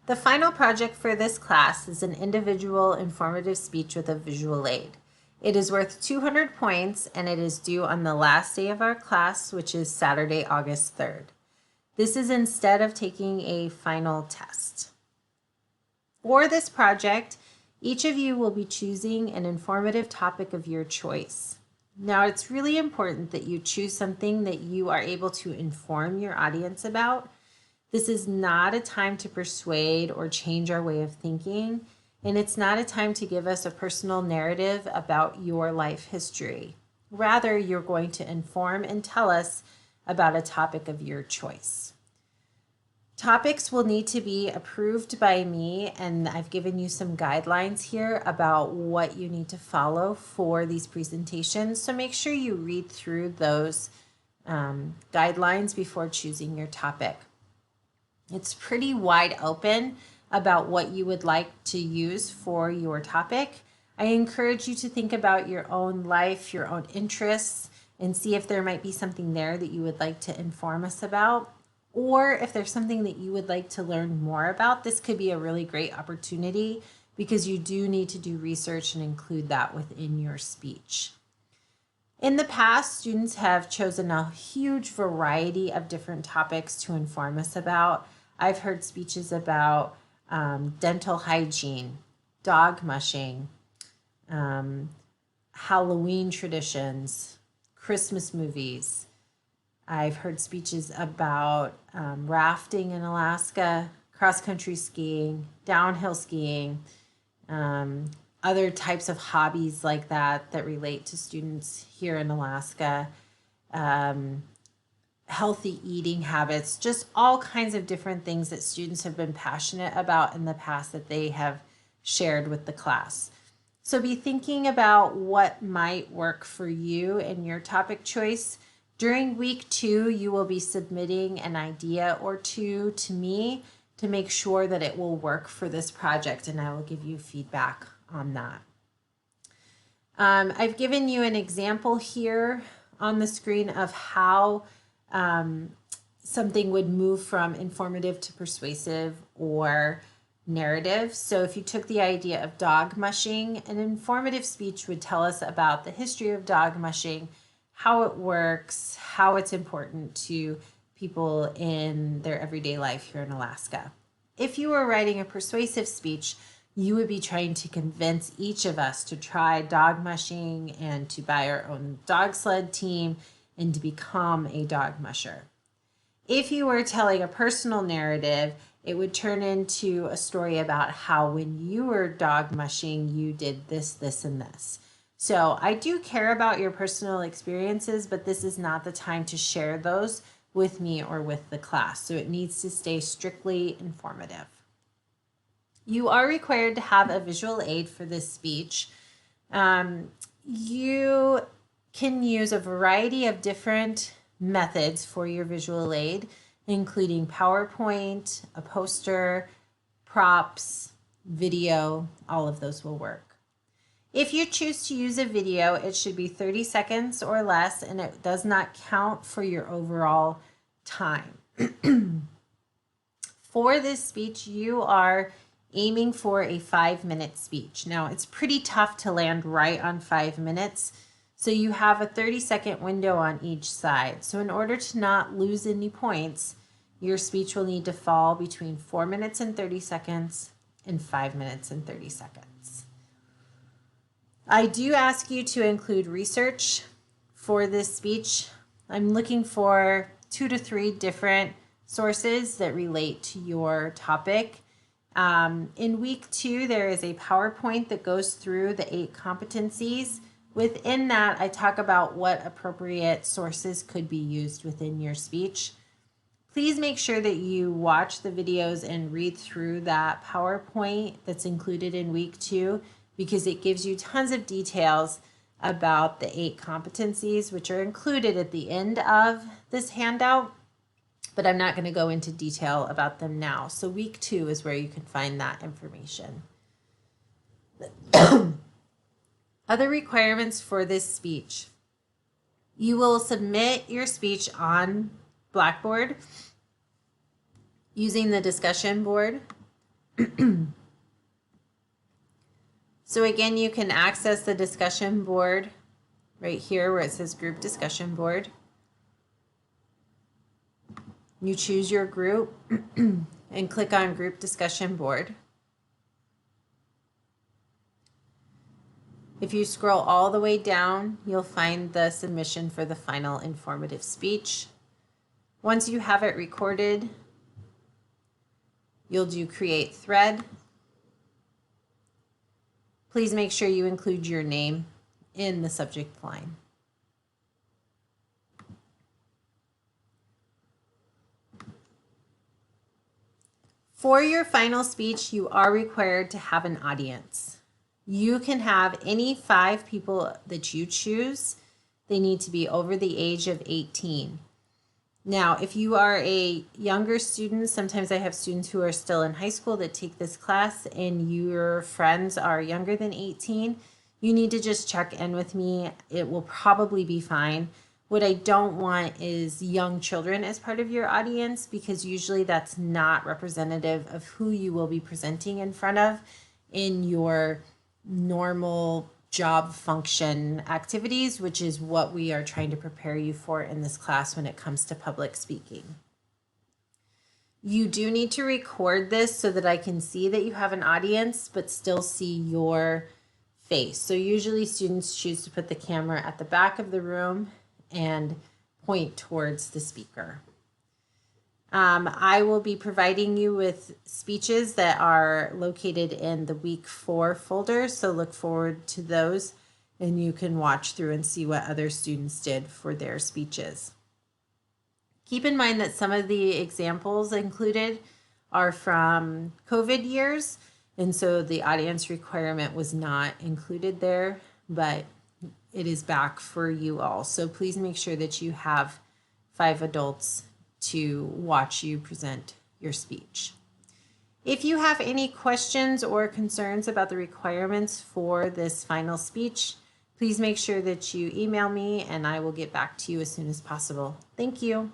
The final project for this class is an individual informative speech with a visual aid. It is worth 200 points and it is due on the last day of our class, which is Saturday, August 3rd. This is instead of taking a final test. For this project, each of you will be choosing an informative topic of your choice. Now, it's really important that you choose something that you are able to inform your audience about. This is not a time to persuade or change our way of thinking, and it's not a time to give us a personal narrative about your life history. Rather, you're going to inform and tell us about a topic of your choice. Topics will need to be approved by me, and I've given you some guidelines here about what you need to follow for these presentations. So make sure you read through those guidelines before choosing your topic. It's pretty wide open about what you would like to use for your topic. I encourage you to think about your own life, your own interests, and see if there might be something there that you would like to inform us about. Or if there's something that you would like to learn more about, this could be a really great opportunity because you do need to do research and include that within your speech. In the past, students have chosen a huge variety of different topics to inform us about. I've heard speeches about dental hygiene, dog mushing, Halloween traditions, Christmas movies. I've heard speeches about rafting in Alaska, cross-country skiing, downhill skiing, other types of hobbies like that relate to students here in Alaska, healthy eating habits, just all kinds of different things that students have been passionate about in the past that they have shared with the class. So be thinking about what might work for you and your topic choice. During week 2, you will be submitting an idea or two to me to make sure that it will work for this project, and I will give you feedback on that. I've given you an example here on the screen of how something would move from informative to persuasive or narrative. So if you took the idea of dog mushing, an informative speech would tell us about the history of dog mushing, how it works, how it's important to people in their everyday life here in Alaska. If you were writing a persuasive speech, you would be trying to convince each of us to try dog mushing and to buy our own dog sled team and to become a dog musher. If you were telling a personal narrative, it would turn into a story about how when you were dog mushing, you did this, this, and this. So I do care about your personal experiences, but this is not the time to share those with me or with the class. So it needs to stay strictly informative. You are required to have a visual aid for this speech. You can use a variety of different methods for your visual aid, including PowerPoint, a poster, props, video, all of those will work. If you choose to use a video, it should be 30 seconds or less, and it does not count for your overall time. For this speech, you are aiming for a 5-minute speech. Now, it's pretty tough to land right on 5 minutes, so you have a 30-second window on each side. So in order to not lose any points, your speech will need to fall between 4 minutes and 30 seconds and 5 minutes and 30 seconds. I do ask you to include research for this speech. I'm looking for 2 to 3 different sources that relate to your topic. In week 2, there is a PowerPoint that goes through the 8 competencies. Within that, I talk about what appropriate sources could be used within your speech. Please make sure that you watch the videos and read through that PowerPoint that's included in week 2, because it gives you tons of details about the 8 competencies, which are included at the end of this handout, but I'm not going to go into detail about them now. So week 2 is where you can find that information. Other requirements for this speech. You will submit your speech on Blackboard using the discussion board. So again, you can access the discussion board right here where it says group discussion board. You choose your group and click on group discussion board. If you scroll all the way down, you'll find the submission for the final informative speech. Once you have it recorded, you'll do create thread. Please make sure you include your name in the subject line. For your final speech, you are required to have an audience. You can have any 5 people that you choose. They need to be over the age of 18. Now, if you are a younger student, sometimes I have students who are still in high school that take this class and your friends are younger than 18, you need to just check in with me. It will probably be fine. What I don't want is young children as part of your audience, because usually that's not representative of who you will be presenting in front of in your normal job function activities, which is what we are trying to prepare you for in this class when it comes to public speaking. You do need to record this so that I can see that you have an audience, but still see your face. So usually students choose to put the camera at the back of the room and point towards the speaker. I will be providing you with speeches that are located in the week 4 folder, so look forward to those and you can watch through and see what other students did for their speeches. Keep in mind that some of the examples included are from COVID years, and so the audience requirement was not included there, but it is back for you all. So please make sure that you have 5 adults to watch you present your speech. If you have any questions or concerns about the requirements for this final speech, please make sure that you email me and I will get back to you as soon as possible. Thank you.